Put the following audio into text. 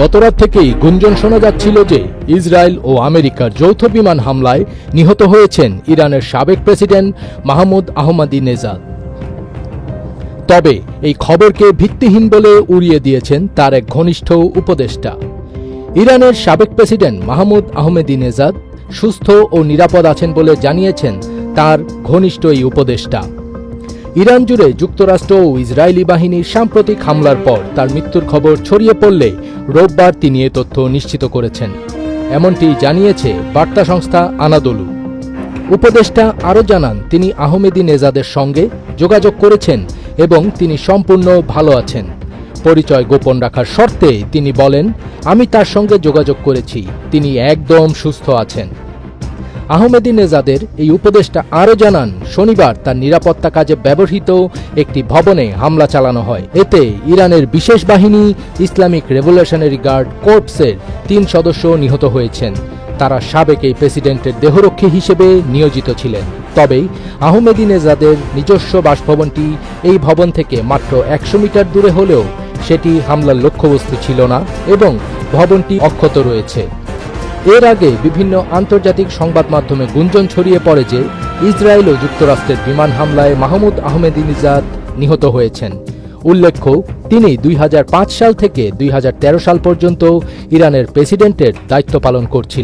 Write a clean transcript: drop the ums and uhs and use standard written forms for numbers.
গতরাত থেকেই গুঞ্জন শোনা যাচ্ছিল যে ইসরায়েল ও আমেরিকার যৌথ বিমান হামলায় নিহত হয়েছেন ইরানের সাবেক প্রেসিডেন্ট মাহমুদ আহমাদিনেজাদ। তবে এই খবরকে ভিত্তিহীন বলে উড়িয়ে দিয়েছেন তার এক ঘনিষ্ঠ উপদেষ্টা। ইরানের সাবেক প্রেসিডেন্ট মাহমুদ আহমেদিনেজাদ সুস্থ ও নিরাপদ আছেন বলে জানিয়েছেন তার ঘনিষ্ঠ এই উপদেষ্টা। ইরান জুড়ে যুক্তরাষ্ট্র ও ইসরায়েলি বাহিনীর সাম্প্রতিক হামলার পর তার মৃত্যুর খবর ছড়িয়ে পড়লে রোববার তিনি এ তথ্য নিশ্চিত করেছেন, এমনটি জানিয়েছে বার্তা সংস্থা আনাদোলু। উপদেষ্টা আরও জানান, তিনি আহমেদিনেজাদের সঙ্গে যোগাযোগ করেছেন এবং তিনি সম্পূর্ণ ভালো আছেন। পরিচয় গোপন রাখার শর্তে তিনি বলেন, আমি তার সঙ্গে যোগাযোগ করেছি, তিনি একদম সুস্থ আছেন। আহমেদিনেজাদের এই উপদেষ্টা আরও জানান, শনিবার তার নিরাপত্তা কাজে ব্যবহৃত একটি ভবনে হামলা চালানো হয়। এতে ইরানের বিশেষ বাহিনী ইসলামিক রেভলিউশনারি গার্ড কর্পসের 3 সদস্য নিহত হয়েছেন। তারা সাবেক এই প্রেসিডেন্টের দেহরক্ষী হিসেবে নিয়োজিত ছিলেন। তবে আহমেদিনেজাদের নিজস্ব বাসভবনটি এই ভবন থেকে মাত্র 100 মিটার দূরে হলেও সেটি হামলার লক্ষ্যবস্তু ছিল না এবং ভবনটি অক্ষত রয়েছে। এর আগে বিভিন্ন আন্তর্জাতিক সংবাদ মাধ্যমে গুঞ্জন ছড়িয়ে পড়ে যে ইসরায়েল ও যুক্তরাষ্ট্রের বিমান হামলায় মাহমুদ আহমেদিনেজাদ নিহত হয়েছেন। উল্লেখ্য, তিনি 2005 সাল থেকে 2013 সাল পর্যন্ত ইরানের প্রেসিডেন্টের দায়িত্ব পালন করছিলেন।